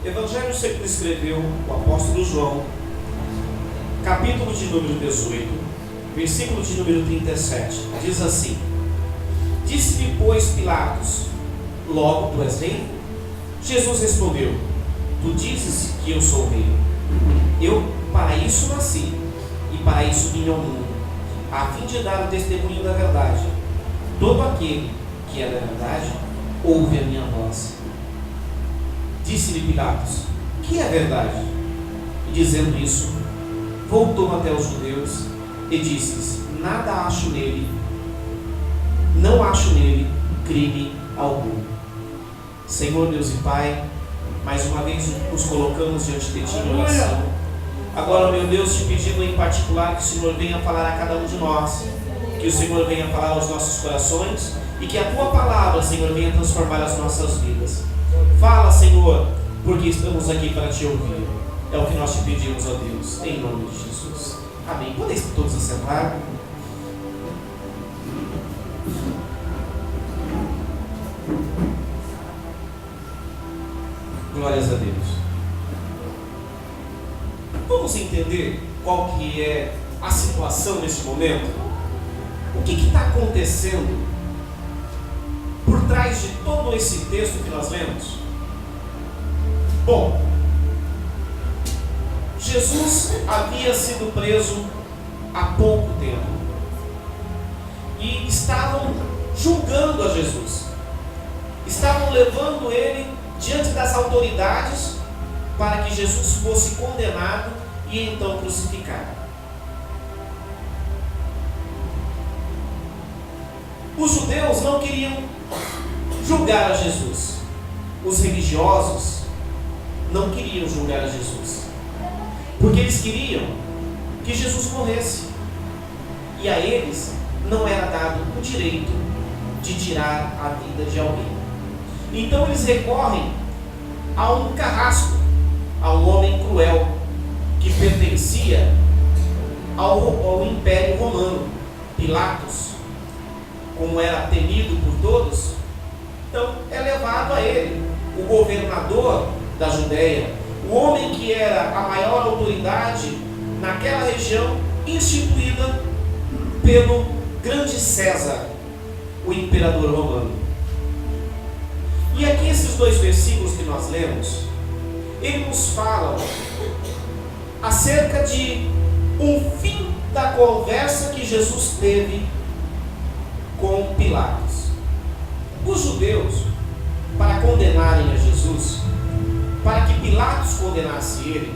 Evangelho segundo escreveu o apóstolo João, capítulo de número 18, versículo de número 37, diz assim: Disse-lhe, pois, Pilatos: Logo tu és rei? Jesus respondeu: Tu dizes que eu sou rei. Eu para isso nasci, e para isso vim ao mundo, a fim de dar o testemunho da verdade. Todo aquele que é da verdade, ouve a minha voz. Disse-lhe Pilatos: Que é verdade? E dizendo isso, voltou até os judeus e disse-lhes: Nada acho nele, não acho nele crime algum. Senhor Deus e Pai, mais uma vez nos colocamos diante de Ti em oração. Agora, meu Deus, te pedindo em particular que o Senhor venha falar a cada um de nós, que o Senhor venha falar aos nossos corações e que a Tua palavra, Senhor, venha transformar as nossas vidas. Fala, Senhor, porque estamos aqui para Te ouvir. É o que nós te pedimos, ó Deus, em nome de Jesus. Amém. Podem todos assentar? Glórias a Deus. Vamos entender qual que é a situação nesse momento? O que está acontecendo por trás de todo esse texto que nós lemos? Bom, Jesus havia sido preso há pouco tempo e estavam julgando a Jesus, estavam levando ele diante das autoridades para que Jesus fosse condenado e então crucificado. Os judeus não queriam julgar a Jesus, os religiosos não queriam julgar a Jesus, porque eles queriam que Jesus morresse, e a eles não era dado o direito de tirar a vida de alguém. Então eles recorrem a um carrasco, a um homem cruel que pertencia ao Império Romano, Pilatos, como era temido por todos. Então é levado a ele, o governador da Judéia, o homem que era a maior autoridade naquela região, instituída pelo grande César, o imperador romano. E aqui esses dois versículos que nós lemos, ele nos fala acerca de um fim da conversa que Jesus teve com Pilatos. Os judeus, para condenarem a Jesus, para que Pilatos condenasse ele,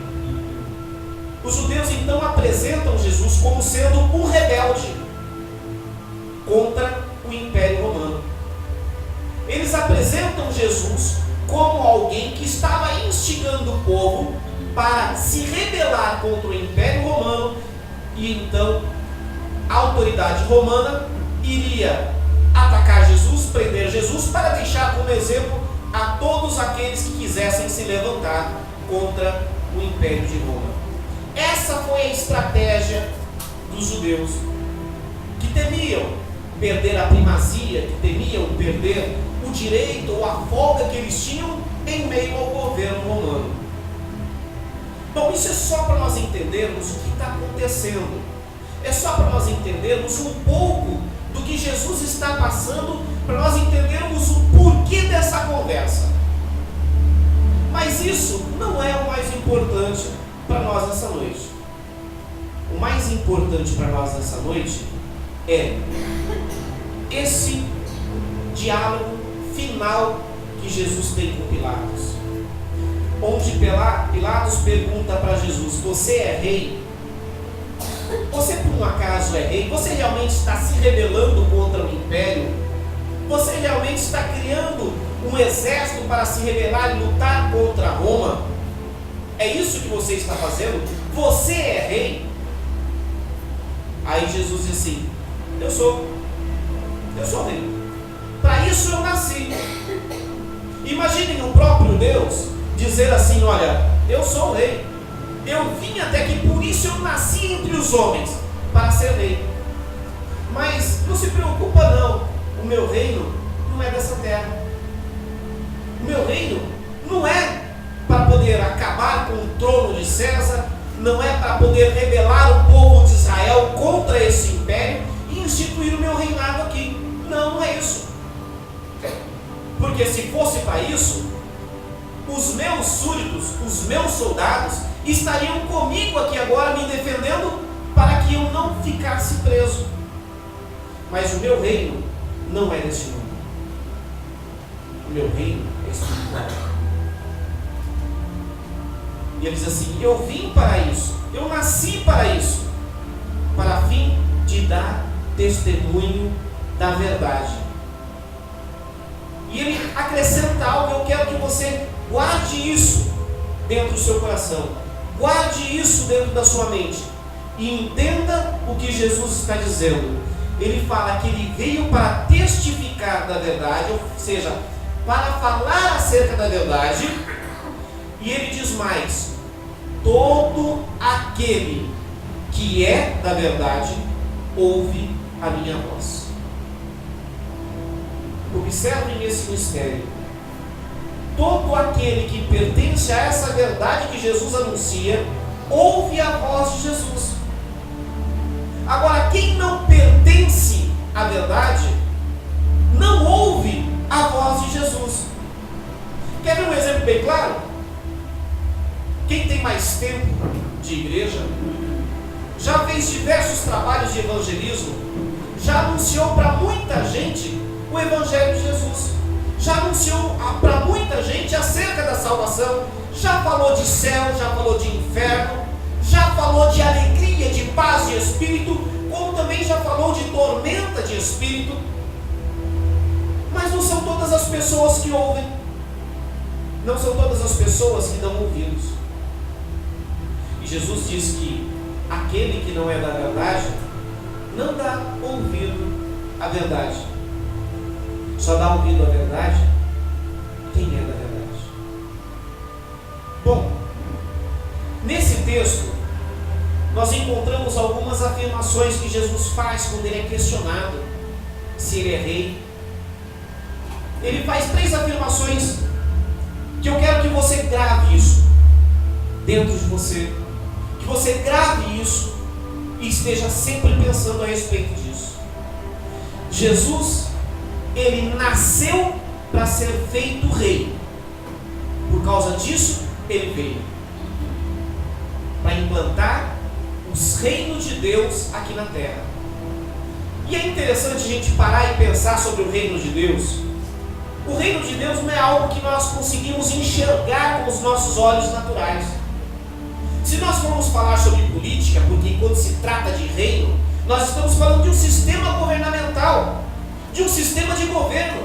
os judeus então apresentam Jesus como sendo um rebelde contra o Império Romano. Eles apresentam Jesus como alguém que estava instigando o povo para se rebelar contra o Império Romano, e então a autoridade romana iria atacar Jesus, prender Jesus, para deixar como exemplo a todos aqueles que quisessem se levantar contra o Império de Roma. Essa foi a estratégia dos judeus, que temiam perder a primazia, que temiam perder o direito ou a folga que eles tinham em meio ao governo romano. Bom, isso é só para nós entendermos o que está acontecendo. É só para nós entendermos um pouco do que Jesus está passando, para nós entendermos o porquê dessa conversa. Mas isso não é o mais importante para nós nessa noite. O mais importante para nós nessa noite é esse diálogo final que Jesus tem com Pilatos, onde Pilatos pergunta para Jesus: Você é rei? Você por um acaso é rei? Você realmente está se rebelando contra o império? Você realmente está criando um exército para se rebelar e lutar contra Roma? É isso que você está fazendo? Você é rei? Aí Jesus diz assim: Eu sou rei. Para isso eu nasci. Imaginem o próprio Deus dizer assim: Olha, eu sou rei. Eu vim até aqui, por isso eu nasci entre os homens, para ser rei. Mas não se preocupa não, o meu reino não é dessa terra. O meu reino não é para poder não é para poder rebelar o povo de Israel contra esse império e instituir o meu reinado aqui. Não, não é isso. Porque se fosse para isso, os meus súditos, os meus soldados, estariam comigo aqui agora me defendendo para que eu não ficasse preso. Mas o meu reino não é deste mundo. O meu reino é espiritual. E ele diz assim: eu vim para isso, eu nasci para isso, para fim de dar testemunho da verdade. E ele acrescenta algo, eu quero que você guarde isso dentro do seu coração, guarde isso dentro da sua mente e entenda o que Jesus está dizendo. Ele fala que ele veio para testificar da verdade, ou seja, para falar acerca da verdade. E ele diz mais: todo aquele que é da verdade ouve a minha voz. Observem esse mistério. Todo aquele que pertence a essa verdade que Jesus anuncia, ouve a voz de Jesus. Agora, quem não pertence à verdade, não ouve a voz de Jesus. Quer ver um exemplo bem claro? Quem tem mais tempo de igreja, já fez diversos trabalhos de evangelismo, já anunciou para muita gente o Evangelho de Jesus, já anunciou para muita gente acerca da salvação, já falou de céu, já falou de inferno, já falou de alegria, de paz de espírito, como também já falou de tormenta de espírito. Mas não são todas as pessoas que ouvem, não são todas as pessoas que dão ouvidos. E Jesus diz que aquele que não é da verdade não dá ouvido à verdade. Só dá ouvido à verdade quem é da verdade. Bom, nesse texto nós encontramos algumas afirmações que Jesus faz quando ele é questionado se ele é rei. Ele faz 3 afirmações que eu quero que você grave isso dentro de você, que você grave isso e esteja sempre pensando a respeito disso. Jesus, ele nasceu para ser feito rei. Por causa disso, ele veio para implantar os reinos de Deus aqui na terra. E é interessante a gente parar e pensar sobre o reino de Deus. O reino de Deus não é algo que nós conseguimos enxergar com os nossos olhos naturais. Se nós formos falar sobre política, porque quando se trata de reino, nós estamos falando de um sistema governamental, de um sistema de governo.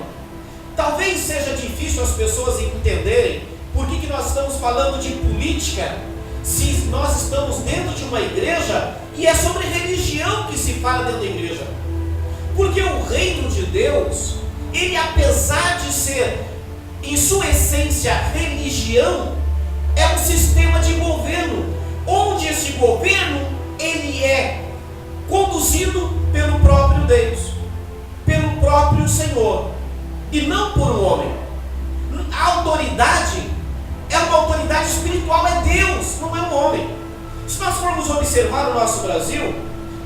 Talvez seja difícil as pessoas entenderem por que nós estamos falando de política, se nós estamos dentro de uma igreja e é sobre religião que se fala dentro da igreja. Porque o reino de Deus, ele, apesar de ser em sua essência religião, é um sistema de governo, onde esse governo ele é conduzido pelo próprio Deus, pelo próprio Senhor, e não por um homem. A autoridade é uma autoridade espiritual, é Deus, não é um homem. Se nós formos observar o nosso Brasil,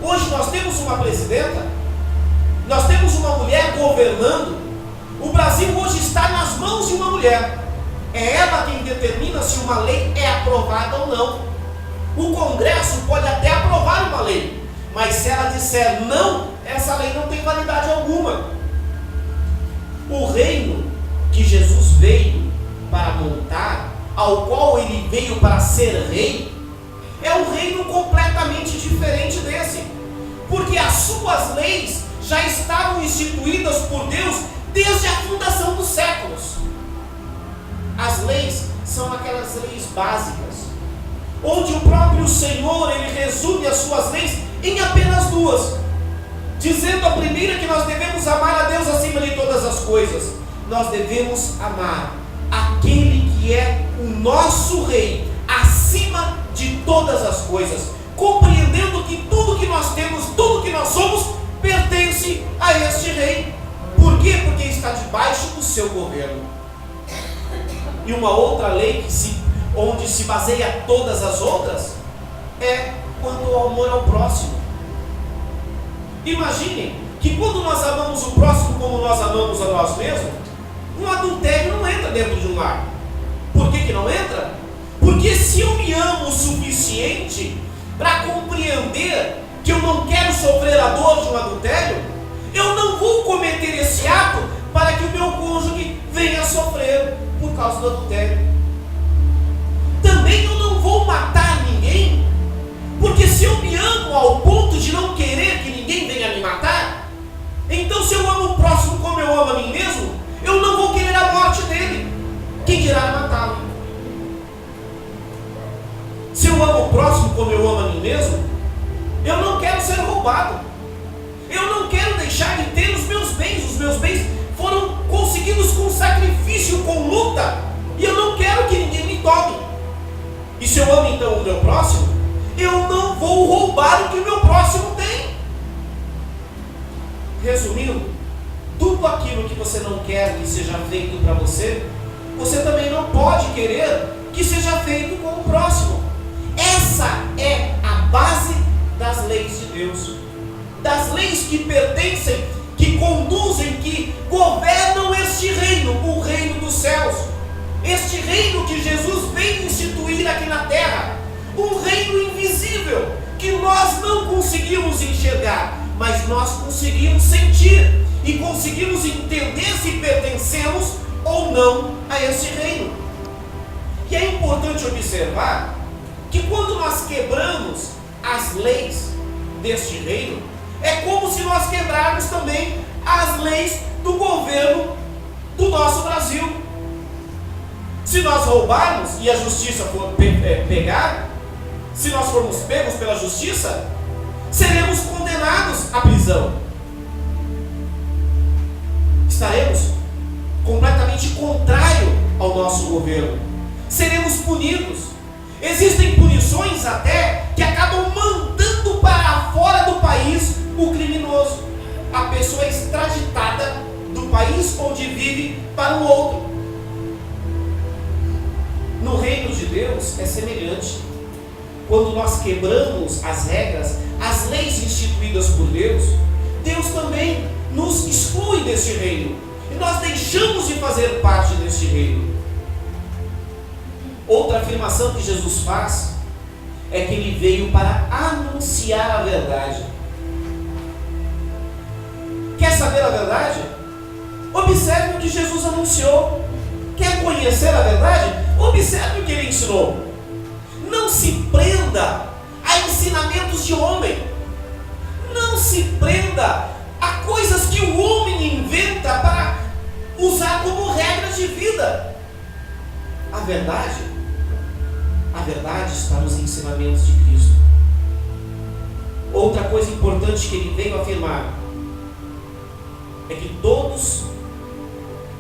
hoje nós temos uma presidenta, nós temos uma mulher governando. O Brasil hoje está nas mãos de uma mulher. É ela quem determina se uma lei é aprovada ou não. O Congresso pode até aprovar uma lei, mas se ela disser não, essa lei não tem validade alguma. O reino que Jesus veio para montar, ao qual ele veio para ser rei, é um reino completamente diferente desse, porque as suas leis já estavam instituídas por Deus desde a fundação dos séculos. As leis são aquelas leis básicas, onde o próprio Senhor, ele resume as suas leis em apenas 2, dizendo a primeira que nós devemos amar a Deus acima de todas as coisas. Nós devemos amar aquele que é o nosso rei acima de todas as coisas, compreendendo que tudo que nós temos, tudo que nós somos, pertence a este rei. Por quê? Porque está debaixo do seu governo. E uma outra lei onde se baseia todas as outras é quanto ao amor ao próximo. Imaginem que quando nós amamos o próximo como nós amamos a nós mesmos, um adultério não entra dentro de um lar. Por que não entra? Porque se eu me amo o suficiente para compreender que eu não quero sofrer a dor de um adultério, eu não vou cometer esse ato para que o meu cônjuge venha a sofrer por causa do adultério. Também eu não vou matar ninguém, porque se eu me amo ao ponto de não querer que ninguém venha me matar, então se eu amo o próximo como eu amo a mim mesmo, eu não vou querer a morte dele. Quem dirá matá-lo? Se eu amo o próximo como eu amo a mim mesmo, eu não quero ser roubado. Eu não quero deixar de ter os meus bens. Os meus bens foram conseguidos com sacrifício, com luta, e eu não quero que ninguém me tome. E se eu amo então o meu próximo, eu não vou roubar o que o meu próximo tem. Resumindo, tudo aquilo que você não quer que seja feito para você, você também não pode querer que seja feito com o próximo. Essa é a base das leis de Deus, das leis que pertencem, que conduzem, que governam este reino, o reino dos céus, este reino que Jesus veio instituir aqui na terra, um reino invisível, que nós não conseguimos enxergar, mas nós conseguimos sentir e conseguimos entender se pertencemos ou não a este reino. E é importante observar que quando nós quebramos as leis deste reino, é como se nós quebrarmos também as leis do governo do nosso Brasil. Se nós roubarmos e a justiça for pegar, se nós formos pegos pela justiça, seremos condenados à prisão. Estaremos completamente contrário ao nosso governo. Seremos punidos. Existem punições até que acabam mandando para fora do país o criminoso. A pessoa é extraditada do país onde vive para o outro. No reino de Deus é semelhante. Quando nós quebramos as regras, as leis instituídas por Deus, Deus também nos exclui deste reino. E nós deixamos de fazer parte deste reino. Outra afirmação que Jesus faz é que Ele veio para anunciar a verdade. Quer saber a verdade? Observe o que Jesus anunciou. Quer conhecer a verdade? Observe o que Ele ensinou. Não se prenda a ensinamentos de homem. Não se prenda a coisas que o homem inventa para usar como regras de vida. A verdade está nos ensinamentos de Cristo. Outra coisa importante que Ele veio afirmar é que todos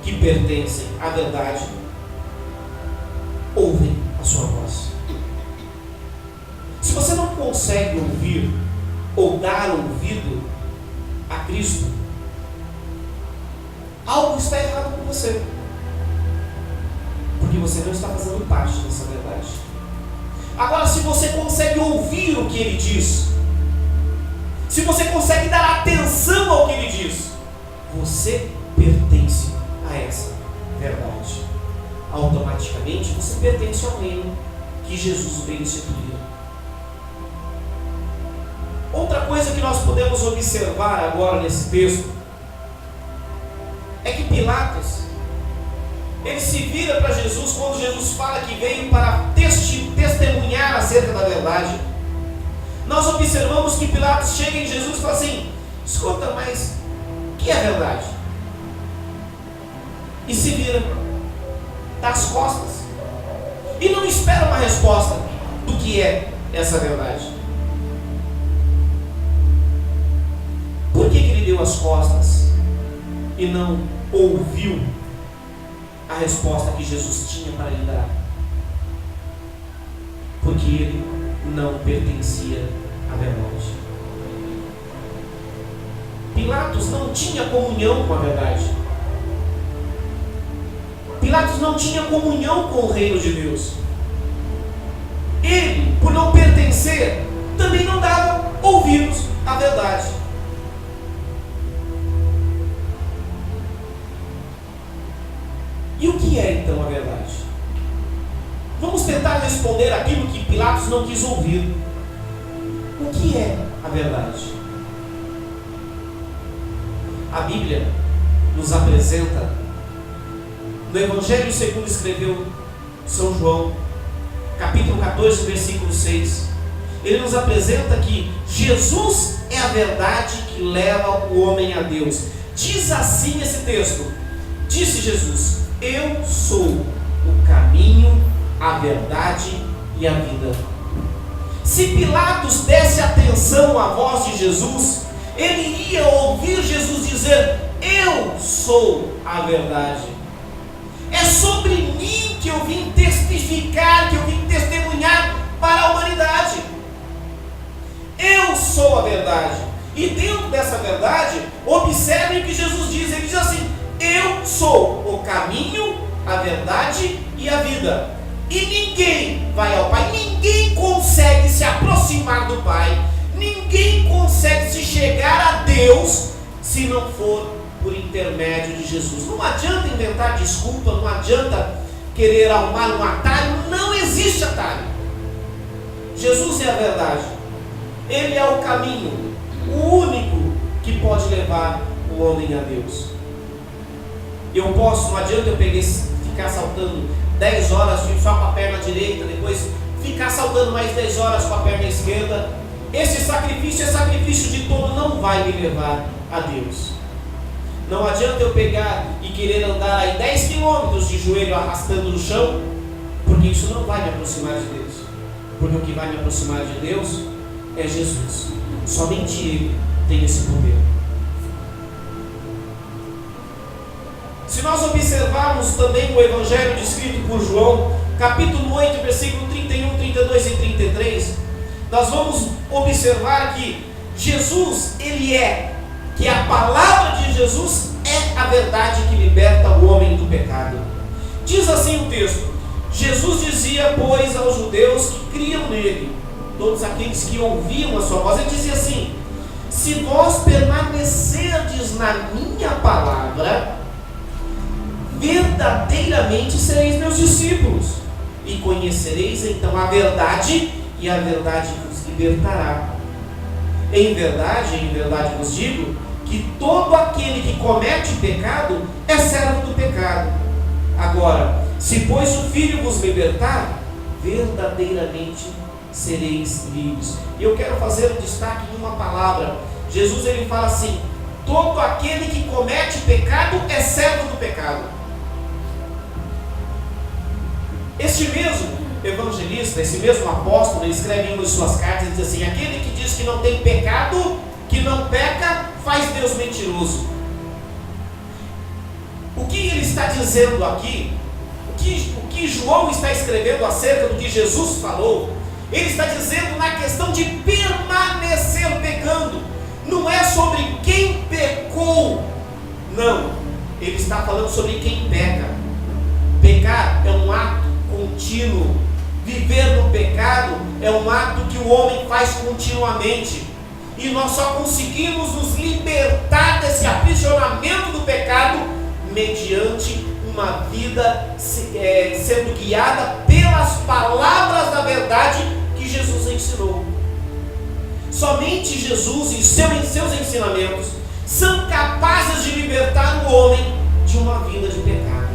que pertencem à verdade ouvem a sua voz. Se você não consegue ouvir ou dar ouvido a Cristo, algo está errado com você, porque você não está fazendo parte dessa verdade. Agora, se você consegue ouvir o que Ele diz, se você consegue dar atenção ao que Ele diz, você pertence a essa verdade. Automaticamente você pertence ao reino que Jesus veio instituir. Outra coisa que nós podemos observar agora nesse texto é que Pilatos, ele se vira para Jesus quando Jesus fala que veio para testemunhar acerca da verdade. Nós observamos que Pilatos chega em Jesus e fala assim: escuta, mas o que é verdade? E se vira, dá as costas e não espera uma resposta do que é essa verdade. Por que ele deu as costas e não ouviu a resposta que Jesus tinha para lhe dar? Porque ele não pertencia à verdade. Pilatos não tinha comunhão com a verdade. Pilatos não tinha comunhão com o reino de Deus. Ele, por não pertencer obedecer, também não dava ouvidos à verdade. E o que é então a verdade? Vamos tentar responder aquilo que Pilatos não quis ouvir. O que é a verdade? A Bíblia nos apresenta, no Evangelho segundo escreveu São João, capítulo 14, versículo 6, ele nos apresenta que Jesus é a verdade que leva o homem a Deus. Diz assim esse texto: disse Jesus: eu sou o caminho, a verdade e a vida. Se Pilatos desse atenção à voz de Jesus, ele iria ouvir Jesus dizer: eu sou a verdade. É sobre mim que eu vim testificar, que eu vim testemunhar para a humanidade. Eu sou a verdade. E dentro dessa verdade, observem o que Jesus diz. Ele diz assim: eu sou o caminho, a verdade e a vida. E ninguém vai ao Pai, ninguém consegue se aproximar do Pai, ninguém consegue se chegar a Deus se não for por intermédio de Jesus. Não adianta inventar desculpa, não adianta querer arrumar um atalho, não existe atalho. Jesus é a verdade, Ele é o caminho, o único que pode levar o homem a Deus. Não adianta eu ficar saltando 10 horas só com a perna direita, depois ficar saltando mais 10 horas com a perna esquerda. Esse sacrifício é sacrifício de tolo, não vai me levar a Deus. Não adianta eu pegar e querer andar aí 10 quilômetros de joelho arrastando no chão, porque isso não vai me aproximar de Deus. Porque o que vai me aproximar de Deus é Jesus. Somente Ele tem esse poder. Se nós observarmos também o Evangelho descrito por João, capítulo 8, versículo 31, 32 e 33, nós vamos observar que Jesus, que a palavra de Jesus é a verdade que liberta o homem do pecado. Diz assim o texto: Jesus dizia, pois, aos judeus que criam nele, todos aqueles que ouviam a sua voz, ele dizia assim: se vós permanecerdes na minha palavra, verdadeiramente sereis meus discípulos, e conhecereis então a verdade, e a verdade vos libertará. Em verdade vos digo, que todo aquele que comete pecado é servo do pecado. Agora, se pois o Filho vos libertar, verdadeiramente sereis livres. E eu quero fazer um destaque em uma palavra. Jesus ele fala assim: todo aquele que comete pecado é servo do pecado. Este mesmo evangelista, esse mesmo apóstolo, ele escreve em uma de suas cartas e diz assim: aquele que diz que não tem pecado, que não peca, faz Deus mentiroso. O que ele está dizendo aqui, o que João está escrevendo acerca do que Jesus falou, ele está dizendo na questão de permanecer pecando. Não é sobre quem pecou, não, ele está falando sobre quem peca. Pecar é um ato contínuo. Viver no pecado é um ato que o homem faz continuamente. E nós só conseguimos nos libertar desse aprisionamento do pecado mediante uma vida sendo guiada pelas palavras da verdade que Jesus ensinou. Somente Jesus e seus ensinamentos são capazes de libertar o homem de uma vida de pecado.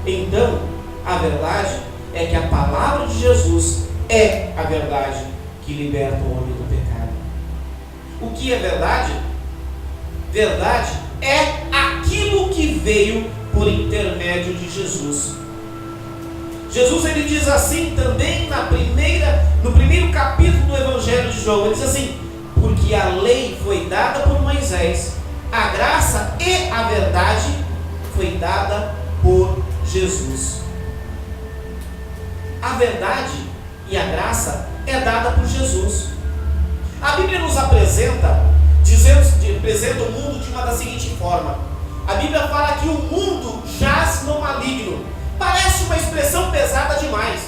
Então, a verdade é que a palavra de Jesus é a verdade que liberta o homem do pecado. O que é verdade? Verdade é aquilo que veio por intermédio de Jesus. Jesus ele diz assim também no primeiro capítulo do Evangelho de João, ele diz assim: porque a lei foi dada por Moisés, a graça e a verdade foi dada por Jesus. A verdade e a graça é dada por Jesus. A Bíblia nos apresenta o mundo de uma da seguinte forma: a Bíblia fala que o mundo jaz no maligno. Parece uma expressão pesada demais.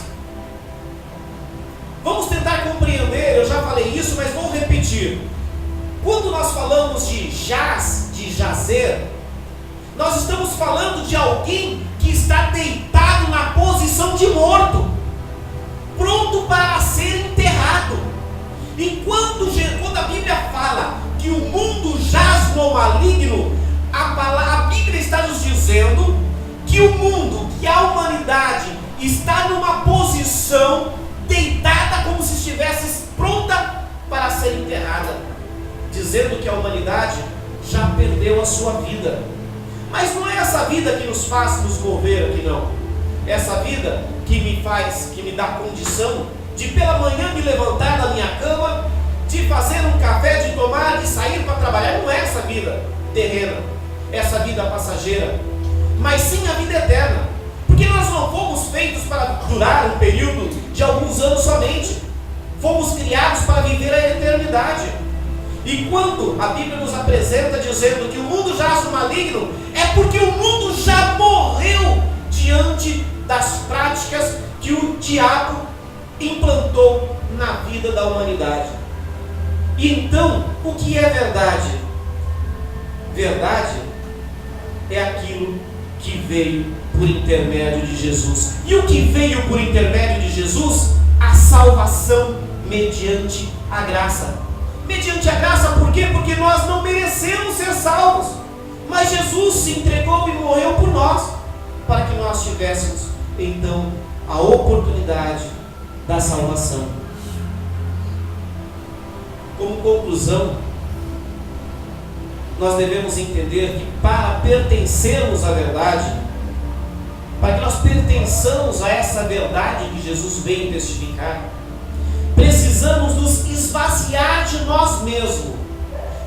Vamos tentar compreender falei isso, mas vou repetir. Quando nós falamos de jazer, nós estamos falando de alguém que está deitado na posição de morto, pronto para ser enterrado. Quando a Bíblia fala que o mundo jaz no maligno, a Bíblia está nos dizendo que o mundo, que a humanidade está numa posição deitada como se estivesse pronta para ser enterrada, dizendo que a humanidade já perdeu a sua vida. Mas não é essa vida que nos faz nos mover aqui, não. Essa vida que me dá condição de pela manhã me levantar da minha cama, de fazer um café, de tomar, de sair para trabalhar. Não é essa vida terrena, essa vida passageira, mas sim a vida eterna. Porque nós não fomos feitos para durar um período de alguns anos somente. Fomos criados para viver a eternidade. E quando a Bíblia nos apresenta dizendo que o mundo jaz no maligno, é porque o mundo já morreu diante das práticas que o diabo implantou na vida da humanidade. E então, o que é verdade? Verdade é aquilo que veio por intermédio de Jesus. E o que veio por intermédio de Jesus? A salvação mediante a graça. Mediante a graça, por quê? Porque nós não merecemos ser salvos, mas Jesus se entregou e morreu por nós, para que nós tivéssemos então a oportunidade da salvação. Como conclusão, nós devemos entender que para pertencermos à verdade, para que nós pertençamos a essa verdade que Jesus veio testificar, precisamos nos esvaziar de nós mesmos,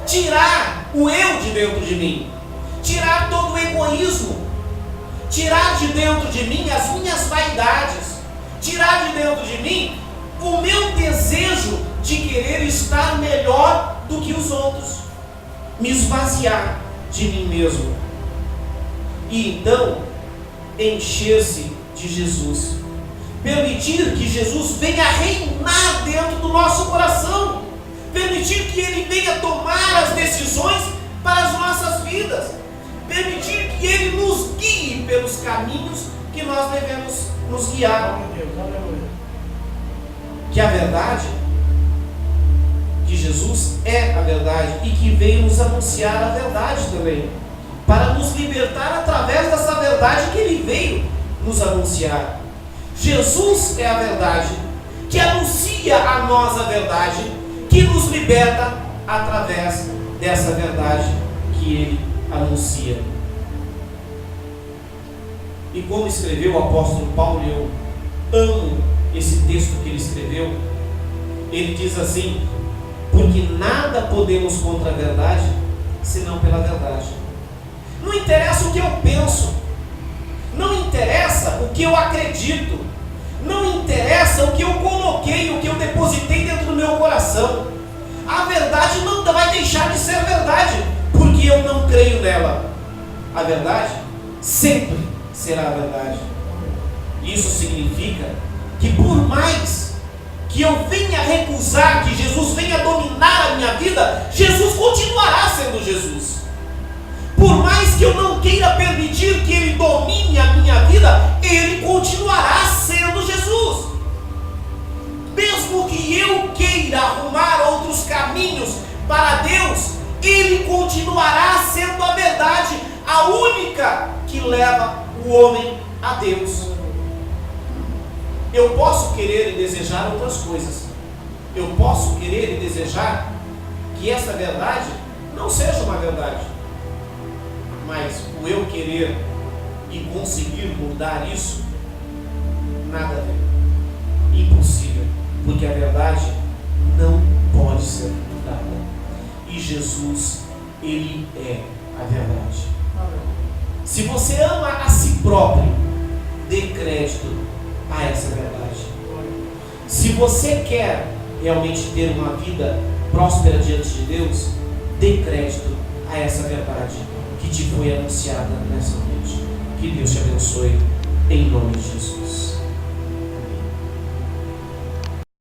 tirar o eu de dentro de mim, tirar todo o egoísmo, tirar de dentro de mim as minhas vaidades, tirar de dentro de mim o meu desejo de querer estar melhor do que os outros, me esvaziar de mim mesmo e então encher-se de Jesus, permitir que Jesus venha reinar dentro do nosso coração, permitir que Ele venha tomar as decisões para as nossas vidas, permitir que Ele nos guie pelos caminhos que nós devemos nos guiar. Que a verdade, que Jesus é a verdade e que veio nos anunciar a verdade também, para nos libertar através dessa verdade que Ele veio nos anunciar. Jesus é a verdade, que anuncia a nós a verdade, que nos liberta através dessa verdade que Ele anuncia. E como escreveu o apóstolo Paulo, eu amo esse texto que ele escreveu, ele diz assim: porque nada podemos contra a verdade, senão pela verdade. Não interessa o que eu penso, não interessa o que eu acredito, não interessa o que eu coloquei, o que eu depositei dentro do meu coração. A verdade não vai deixar de ser verdade, porque eu não creio nela. A verdade sempre será a verdade. Isso significa que por mais que eu venha recusar, que Jesus venha dominar a minha vida, Jesus continuará sendo Jesus. Por mais que eu não queira permitir que Ele domine a minha vida, Ele continuará sendo Jesus. Mesmo que eu queira arrumar outros caminhos para Deus, Ele continuará sendo a verdade, a única que leva o homem a Deus. Eu posso querer e desejar outras coisas. Eu posso querer e desejar que essa verdade não seja uma verdade. Mas o eu querer e conseguir mudar isso, nada a ver. Impossível. Porque a verdade não pode ser mudada. E Jesus, Ele é a verdade. Se você ama a si próprio, dê crédito a essa verdade. Se você quer realmente ter uma vida próspera diante de Deus, dê crédito a essa verdade que te foi anunciada nessa noite. Que Deus te abençoe, em nome de Jesus.